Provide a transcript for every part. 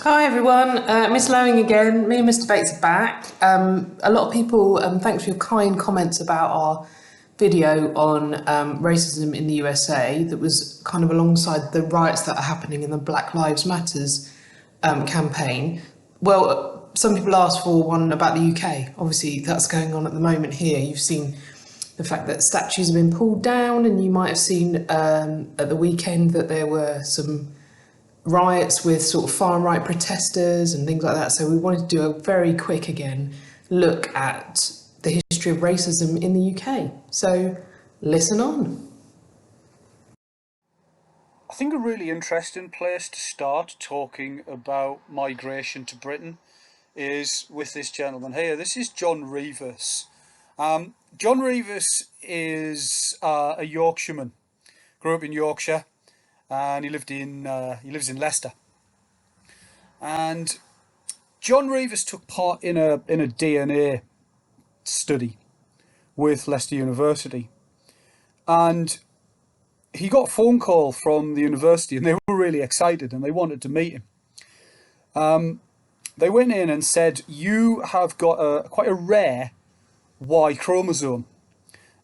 Hi everyone, Miss Lowing again. Me and Mr. Bates are back. A lot of people, thanks for your kind comments about our video on racism in the USA that was kind of alongside the riots that are happening in the Black Lives Matters campaign. Well, some people asked for one about the UK. Obviously, that's going on at the moment here. You've seen the fact that statues have been pulled down, and you might have seen at the weekend that there were some riots with sort of far right protesters and things like that. So we wanted to do a very quick again look at the history of racism in the UK. So listen on. I think a really interesting place to start talking about migration to Britain is with this gentleman here. This is John Reeves. John Reeves is a Yorkshireman. Grew up in Yorkshire, and he lives in Leicester. And John Reeves took part in a DNA study with Leicester University, and he got a phone call from the university, and they were really excited and they wanted to meet him. They went in and said, "You have got quite a rare Y chromosome,"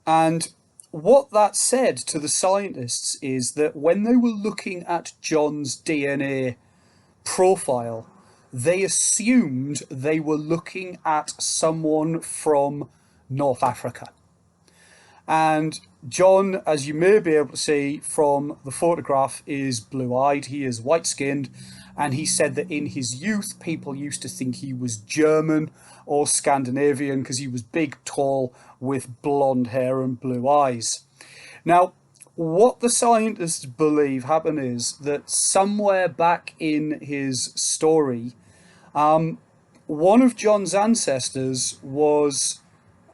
and what that said to the scientists is that when they were looking at John's DNA profile, they assumed they were looking at someone from North Africa. And John, as you may be able to see from the photograph, is blue-eyed. He is white-skinned, and he said that in his youth, people used to think he was German or Scandinavian because he was big, tall, with blonde hair and blue eyes. Now, what the scientists believe happened is that somewhere back in his story, one of John's ancestors was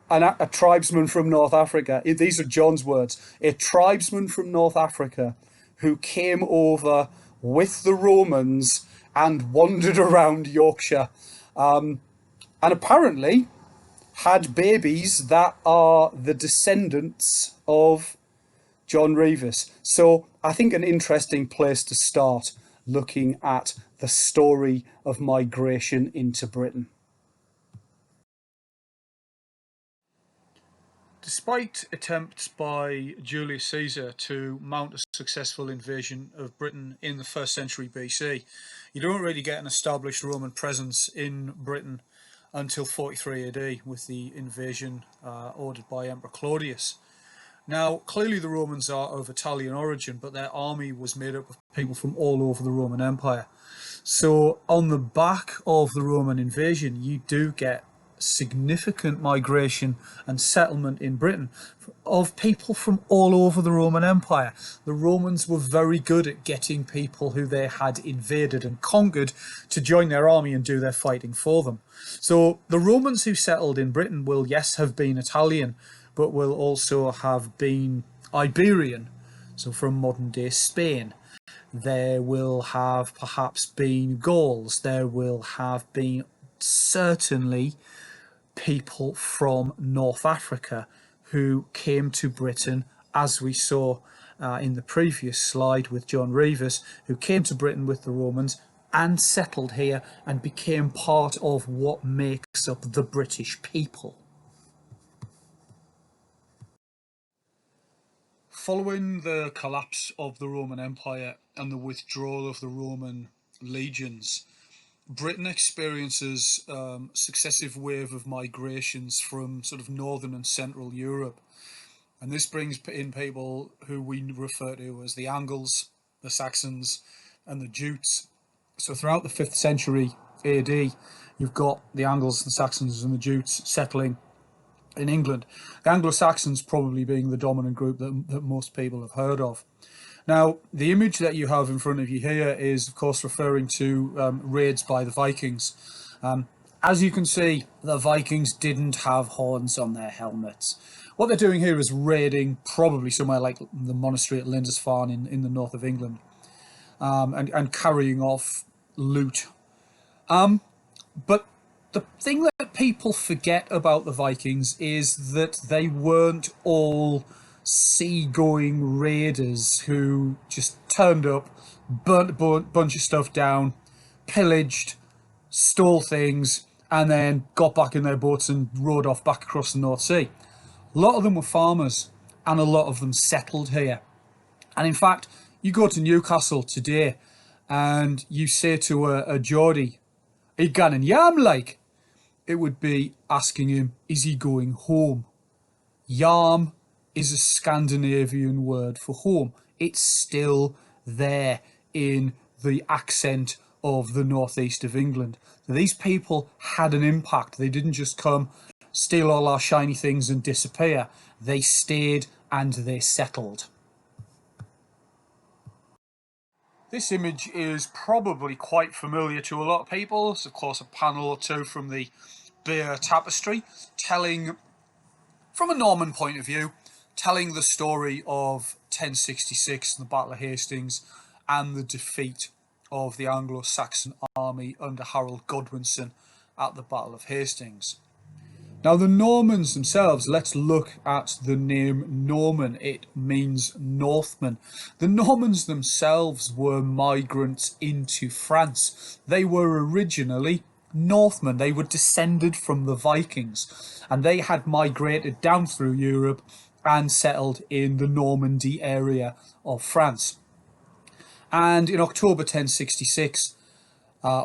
a tribesman from North Africa. These are John's words. A tribesman from North Africa who came over with the Romans and wandered around Yorkshire, and apparently had babies that are the descendants of John Reeves. So I think an interesting place to start looking at the story of migration into Britain. Despite attempts by Julius Caesar to mount a successful invasion of Britain in the 1st century BC, you don't really get an established Roman presence in Britain until 43 AD with the invasion ordered by Emperor Claudius. Now, clearly the Romans are of Italian origin, but their army was made up of people from all over the Roman Empire. So on the back of the Roman invasion, you do get significant migration and settlement in Britain of people from all over the Roman Empire. The Romans were very good at getting people who they had invaded and conquered to join their army and do their fighting for them. So the Romans who settled in Britain will, yes, have been Italian, but will also have been Iberian, so from modern day Spain. There will have perhaps been Gauls. There will have been certainly people from North Africa who came to Britain, as we saw in the previous slide with John Reeves, who came to Britain with the Romans and settled here and became part of what makes up the British people. Following the collapse of the Roman Empire and the withdrawal of the Roman legions, Britain experiences successive wave of migrations from sort of northern and central Europe, and this brings in people who we refer to as the Angles, the Saxons, and the Jutes. So throughout the 5th century AD, you've got the Angles, the Saxons, and the Jutes settling in England. The Anglo-Saxons probably being the dominant group that most people have heard of. Now, the image that you have in front of you here is, of course, referring to raids by the Vikings. As you can see, the Vikings didn't have horns on their helmets. What they're doing here is raiding probably somewhere like the monastery at Lindisfarne in the north of England, and carrying off loot. But the thing that people forget about the Vikings is that they weren't all sea-going raiders who just turned up, burnt a bunch of stuff down, pillaged, stole things, and then got back in their boats and rowed off back across the North Sea. A lot of them were farmers, and a lot of them settled here. And in fact, you go to Newcastle today and you say to a Geordie, "Are you ganning yam like?" It would be asking him, is he going home? Yam is a Scandinavian word for home. It's still there in the accent of the northeast of England. So these people had an impact. They didn't just come, steal all our shiny things and disappear. They stayed and they settled. This image is probably quite familiar to a lot of people. It's of course a panel or two from the Beer Tapestry, telling, from a Norman point of view, telling the story of 1066, the Battle of Hastings, and the defeat of the Anglo-Saxon army under Harold Godwinson at the Battle of Hastings. Now the Normans themselves, let's look at the name Norman. It means Northman. The Normans themselves were migrants into France. They were originally Northmen. They were descended from the Vikings, and they had migrated down through Europe and settled in the Normandy area of France. And in October 1066,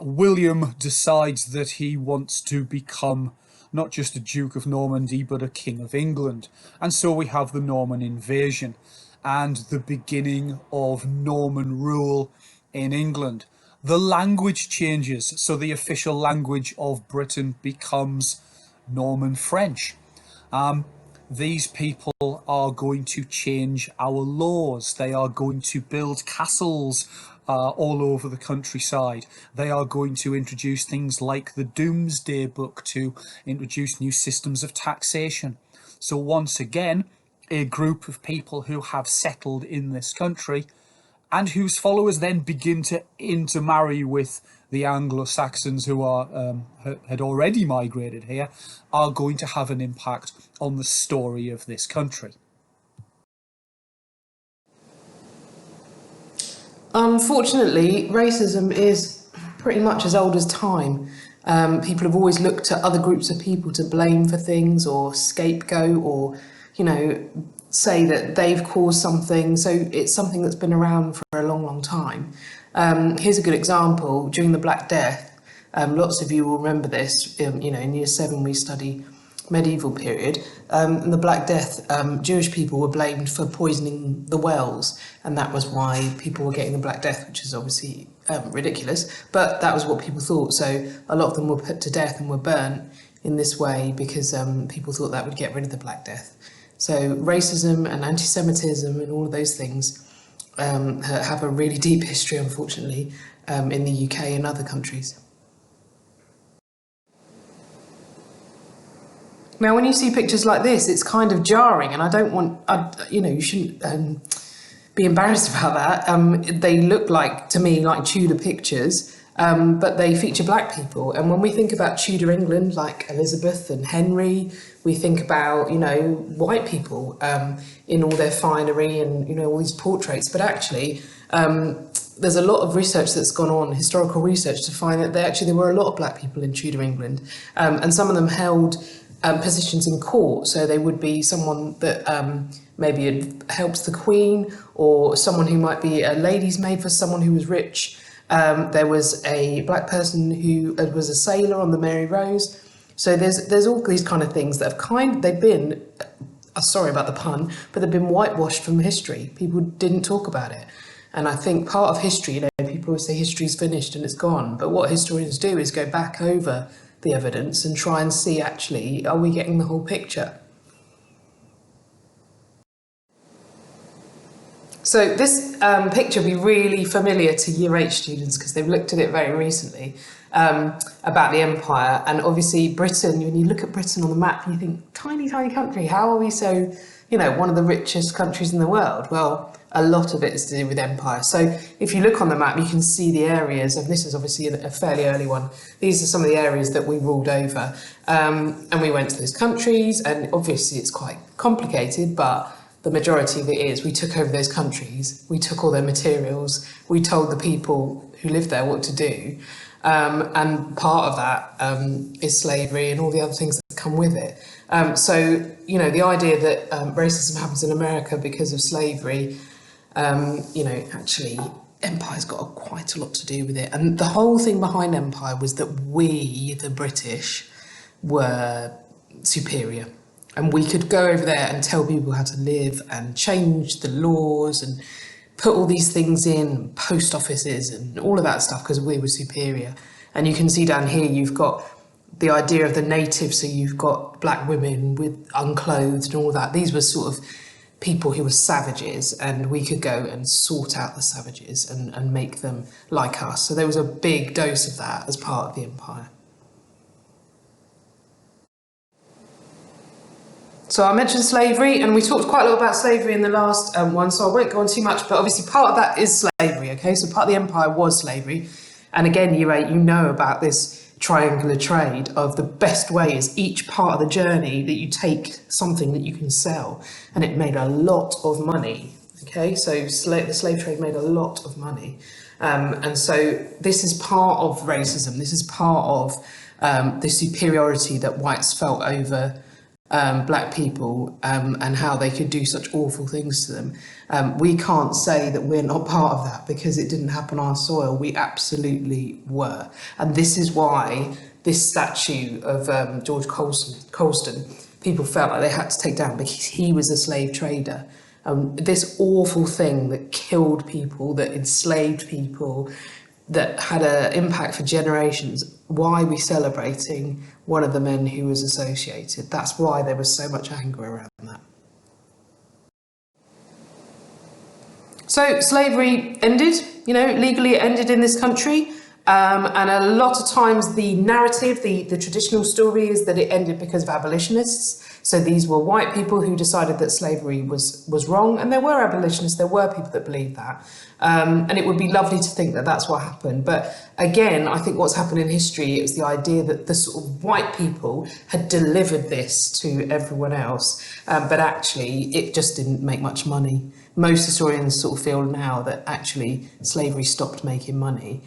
William decides that he wants to become not just a Duke of Normandy, but a King of England. And so we have the Norman invasion and the beginning of Norman rule in England. The language changes, so the official language of Britain becomes Norman French. These people are going to change our laws. They are going to build castles all over the countryside. They are going to introduce things like the Domesday Book to introduce new systems of taxation. So once again, a group of people who have settled in this country and whose followers then begin to intermarry with the Anglo-Saxons who are had already migrated here, are going to have an impact on the story of this country. Unfortunately, racism is pretty much as old as time. People have always looked to other groups of people to blame for things or scapegoat or, say that they've caused something. So it's something that's been around for a long, long time. Here's a good example. During the Black Death, lots of you will remember this, in year 7 we study medieval period. In the Black Death, Jewish people were blamed for poisoning the wells, and that was why people were getting the Black Death, which is obviously ridiculous, but that was what people thought. So a lot of them were put to death and were burnt in this way because people thought that would get rid of the Black Death. So racism and anti-Semitism and all of those things have a really deep history, unfortunately, in the UK and other countries. Now, when you see pictures like this, it's kind of jarring, and I don't want, you shouldn't be embarrassed about that. They look like, to me, like Tudor pictures, but they feature black people. And when we think about Tudor England, like Elizabeth and Henry, we think about, white people in all their finery and, all these portraits. But actually, there's a lot of research that's gone on, historical research, to find that there were a lot of black people in Tudor England. And some of them held positions in court, so they would be someone that maybe had helped the Queen, or someone who might be a lady's maid for someone who was rich. There was a black person who was a sailor on the Mary Rose. So there's all these kind of things that have they've been, sorry about the pun, but they've been whitewashed from history. People didn't talk about it. And I think part of history, people always say history's finished and it's gone, but what historians do is go back over the evidence and try and see, actually, are we getting the whole picture? So this picture will be really familiar to Year 8 students because they've looked at it very recently, about the empire. And obviously Britain, when you look at Britain on the map, you think, tiny, tiny country, how are we so, one of the richest countries in the world? Well, a lot of it is to do with empire. So if you look on the map, you can see the areas, and this is obviously a fairly early one. These are some of the areas that we ruled over. And we went to those countries, and obviously it's quite complicated, but the majority of it is we took over those countries, we took all their materials, we told the people who lived there what to do. And part of that is slavery and all the other things that come with it. So, you know, the idea that racism happens in America because of slavery, you know, actually empire's got quite a lot to do with it. And the whole thing behind empire was that we, the British, were superior. And we could go over there and tell people how to live and change the laws and put all these things in, post offices and all of that stuff, because we were superior. And you can see down here, you've got the idea of the native, so you've got black women with unclothed and all that. These were sort of people who were savages, and we could go and sort out the savages and make them like us. So there was a big dose of that as part of the empire. So I mentioned slavery, and we talked quite a lot about slavery in the last one, so I won't go on too much, but obviously part of that is slavery, okay? So part of the empire was slavery. And again, you know about this triangular trade of the best way is each part of the journey that you take something that you can sell, and it made a lot of money, okay? So the slave trade made a lot of money. And so this is part of racism. This is part of the superiority that whites felt over black people and how they could do such awful things to them. We can't say that we're not part of that because it didn't happen on our soil. We absolutely were. And this is why this statue of George Colston, people felt like they had to take down because he was a slave trader. This awful thing that killed people, that enslaved people, that had an impact for generations. Why are we celebrating one of the men who was associated? That's why there was so much anger around that. So slavery ended, you know, legally it ended in this country. And a lot of times the narrative, the traditional story is that it ended because of abolitionists. So these were white people who decided that slavery was wrong, and there were abolitionists, there were people that believed that. And it would be lovely to think that that's what happened. But again, I think what's happened in history is the idea that the sort of white people had delivered this to everyone else, but actually it just didn't make much money. Most historians sort of feel now that actually slavery stopped making money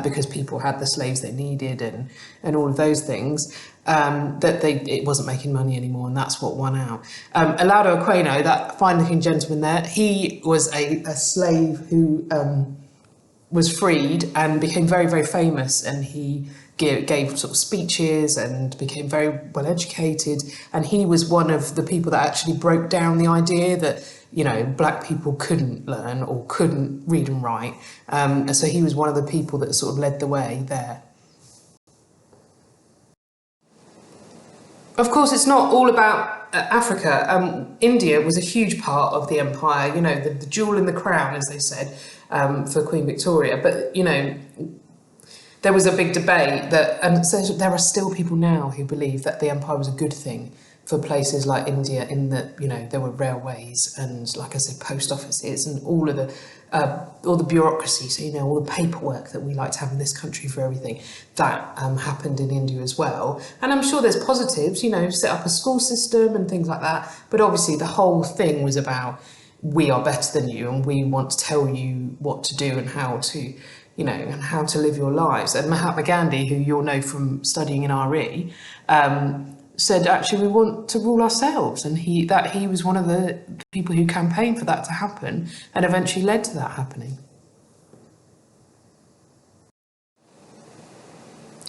because people had the slaves they needed and all of those things, that it wasn't making money anymore, and that's what won out. Olaudah Equiano, that fine-looking gentleman there, he was a slave who was freed and became very, very famous, and he gave sort of speeches and became very well educated, and he was one of the people that actually broke down the idea that, you know, black people couldn't learn or couldn't read and write. And so he was one of the people that sort of led the way there. Of course, it's not all about Africa. India was a huge part of the empire, you know, the jewel in the crown, as they said, for Queen Victoria. But, you know, there was a big debate and so there are still people now who believe that the empire was a good thing for places like India, in that, you know, there were railways and, like I said, post offices and all the bureaucracy, so, you know, all the paperwork that we like to have in this country for everything, that happened in India as well. And I'm sure there's positives, you know, set up a school system and things like that, but obviously the whole thing was about, we are better than you and we want to tell you what to do and how to, you know, and how to live your lives. And Mahatma Gandhi, who you'll know from studying in RE, said, actually, we want to rule ourselves. And he was one of the people who campaigned for that to happen and eventually led to that happening.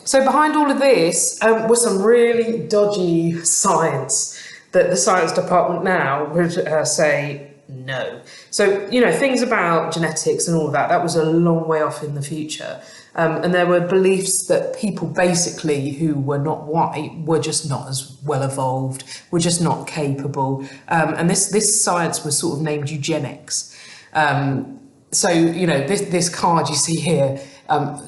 So behind all of this was some really dodgy science that the science department now would say no. So, you know, things about genetics and all of that was a long way off in the future. And there were beliefs that people basically who were not white were just not as well evolved, were just not capable. And this science was sort of named eugenics. So, you know, this card you see here,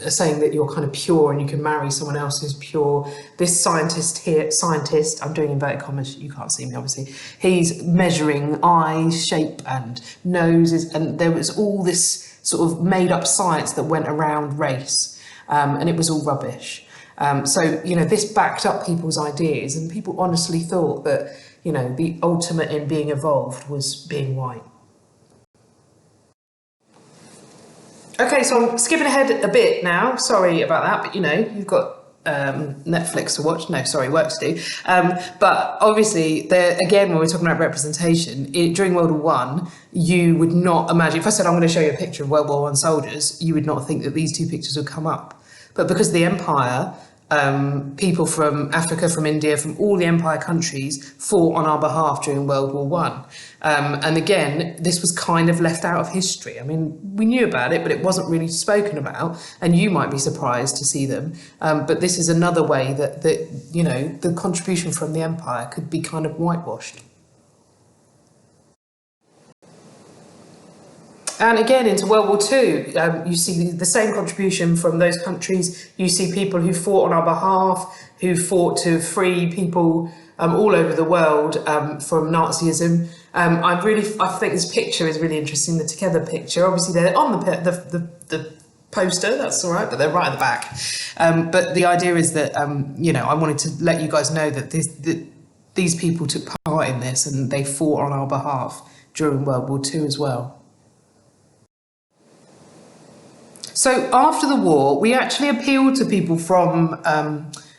saying that you're kind of pure and you can marry someone else who's pure. This scientist, I'm doing inverted commas, you can't see me obviously, he's measuring eyes, shape and noses, and there was all this sort of made up science that went around race, and it was all rubbish. So, you know, this backed up people's ideas, and people honestly thought that, you know, the ultimate in being evolved was being white. Okay, so I'm skipping ahead a bit now. Sorry about that, but you know, you've got Netflix to watch. No, sorry, work to do. But obviously, there again, when we're talking about representation, during World War One, you would not imagine. If I said I'm going to show you a picture of World War One soldiers, you would not think that these two pictures would come up. But because of the empire, people from Africa, from India, from all the empire countries fought on our behalf during World War One. And again, this was kind of left out of history. I mean, we knew about it, but it wasn't really spoken about. And you might be surprised to see them. But this is another way that you know, the contribution from the empire could be kind of whitewashed. And again, into World War Two, you see the same contribution from those countries. You see people who fought on our behalf, who fought to free people all over the world from Nazism. I think this picture is really interesting. The together picture. Obviously, they're on the poster. That's all right, but they're right at the back. But the idea is that you know, I wanted to let you guys know that these people took part in this and they fought on our behalf during World War Two as well. So after the war, we actually appealed to people from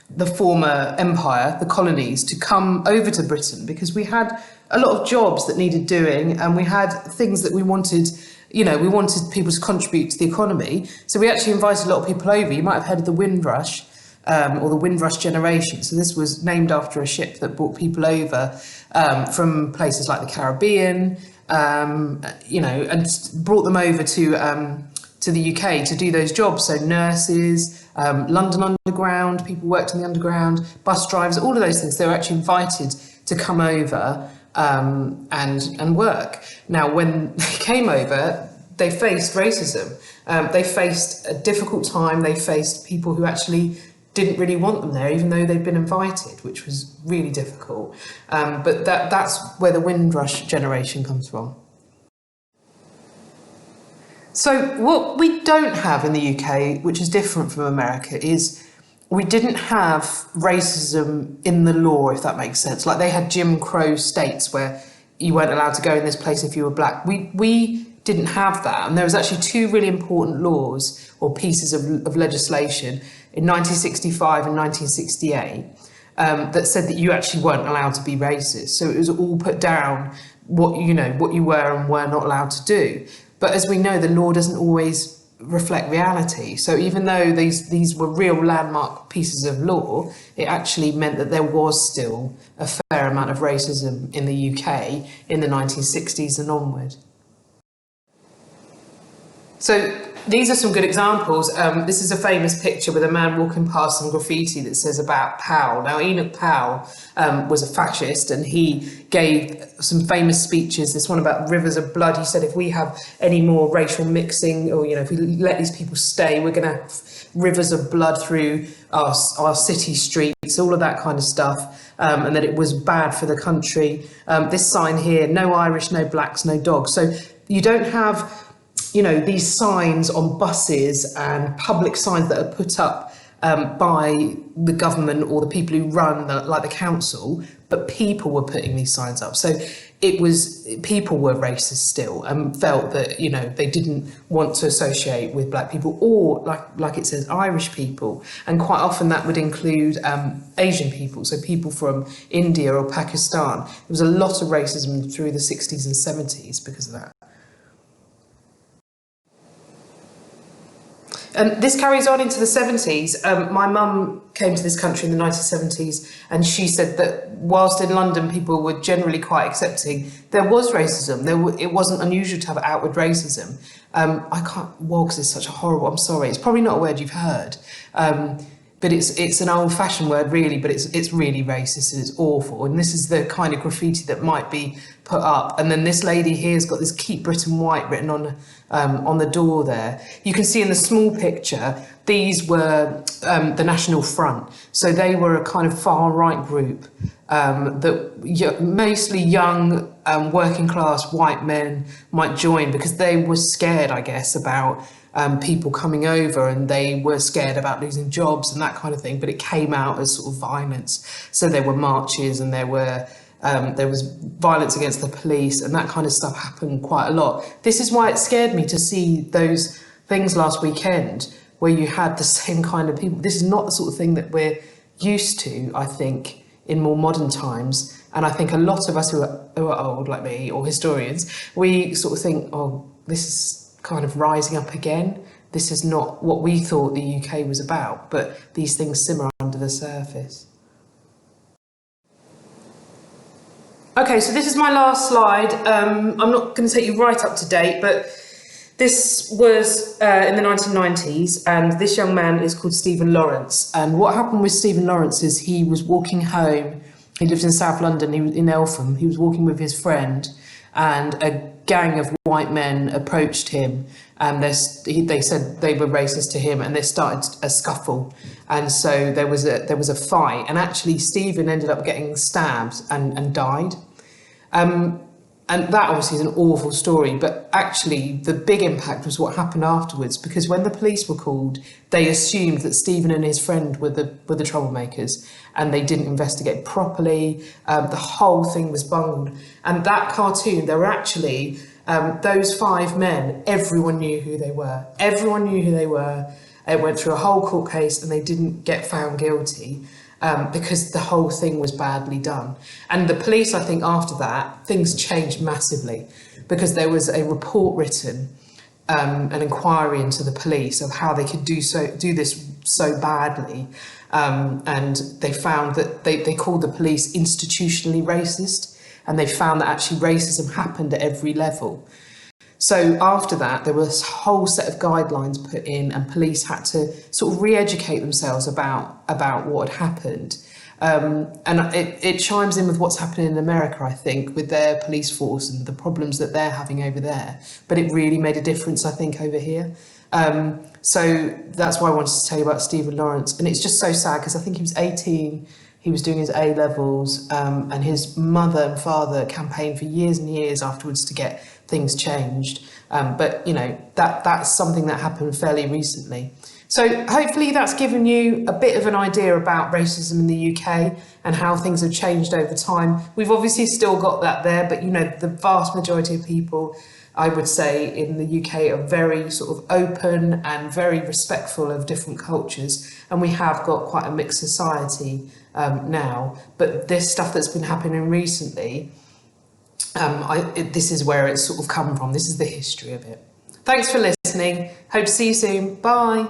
the former empire, the colonies, to come over to Britain because we had a lot of jobs that needed doing and we had things that we wanted, you know, we wanted people to contribute to the economy. So we actually invited a lot of people over. You might have heard of the Windrush or the Windrush generation. So this was named after a ship that brought people over from places like the Caribbean, you know, and brought them over to the UK to do those jobs. So nurses, London Underground, people worked in the Underground, bus drivers, all of those things. They were actually invited to come over and work. Now, when they came over, they faced racism. They faced a difficult time. They faced people who actually didn't really want them there, even though they'd been invited, which was really difficult. But that's where the Windrush generation comes from. So what we don't have in the UK, which is different from America, is we didn't have racism in the law, if that makes sense. Like they had Jim Crow states where you weren't allowed to go in this place if you were black. We didn't have that. And there was actually two really important laws or pieces of legislation in 1965 and 1968 that said that you actually weren't allowed to be racist. So it was all put down what you were and were not allowed to do. But as we know, the law doesn't always reflect reality. So even though these were real landmark pieces of law, it actually meant that there was still a fair amount of racism in the UK in the 1960s and onward. So these are some good examples. This is a famous picture with a man walking past some graffiti that says about Powell. Now, Enoch Powell was a fascist and he gave some famous speeches. This one about rivers of blood. He said, if we have any more racial mixing or, you know, if we let these people stay, we're going to have rivers of blood through our city streets, all of that kind of stuff, and that it was bad for the country. This sign here, no Irish, no blacks, no dogs. So you don't have, you know, these signs on buses and public signs that are put up by the government or the people who run, like the council, but people were putting these signs up. So people were racist still and felt that, you know, they didn't want to associate with black people or, like it says, Irish people. And quite often that would include Asian people, so people from India or Pakistan. There was a lot of racism through the 60s and 70s because of that. This carries on into the 70s. My mum came to this country in the 1970s and she said that whilst in London people were generally quite accepting, there was racism. It wasn't unusual to have outward racism. Wogs is such a horrible, I'm sorry, it's probably not a word you've heard. But it's an old-fashioned word, really, but it's really racist and it's awful. And this is the kind of graffiti that might be put up. And then this lady here has got this "Keep Britain White" written on the door there. You can see in the small picture, these were the National Front. So they were a kind of far-right group that mostly young working-class white men might join because they were scared, I guess, about people coming over, and they were scared about losing jobs and that kind of thing, but it came out as sort of violence. So there were marches and there was violence against the police and that kind of stuff happened quite a lot. This is why it scared me to see those things last weekend where you had the same kind of people. This is not the sort of thing that we're used to, I think, in more modern times. And I think a lot of us who are old, like me, or historians, we sort of think, oh, this is kind of rising up again. This is not what we thought the UK was about, but these things simmer under the surface. Okay, so this is my last slide. I'm not going to take you right up to date, but this was in the 1990s, and this young man is called Stephen Lawrence. And what happened with Stephen Lawrence is he was walking home. He lived in South London, he was in Eltham. He was walking with his friend, and a gang of white men approached him, and they said they were racist to him, and they started a scuffle. And so there was a fight, and actually Stephen ended up getting stabbed and died. And that obviously is an awful story, but actually the big impact was what happened afterwards, because when the police were called, they assumed that Stephen and his friend were the troublemakers, and they didn't investigate properly. The whole thing was bungled. And that cartoon, there were actually those 5 men, everyone knew who they were. Everyone knew who they were. It went through a whole court case and they didn't get found guilty. Because the whole thing was badly done. And the police, I think after that, things changed massively, because there was a report written, an inquiry into the police of how they could do this so badly. And they found that they called the police institutionally racist, and they found that actually racism happened at every level. So after that, there was a whole set of guidelines put in, and police had to sort of re-educate themselves about what had happened. And it chimes in with what's happening in America, I think, with their police force and the problems that they're having over there. But it really made a difference, I think, over here. So that's why I wanted to tell you about Stephen Lawrence. And it's just so sad, because I think he was 18, he was doing his A-levels, and his mother and father campaigned for years and years afterwards to get things changed. But, you know, that's something that happened fairly recently. So hopefully that's given you a bit of an idea about racism in the UK and how things have changed over time. We've obviously still got that there, but, you know, the vast majority of people, I would say, in the UK are very sort of open and very respectful of different cultures. And we have got quite a mixed society now. But this stuff that's been happening recently, this is where it's sort of come from. This is the history of it. Thanks for listening. Hope to see you soon. Bye.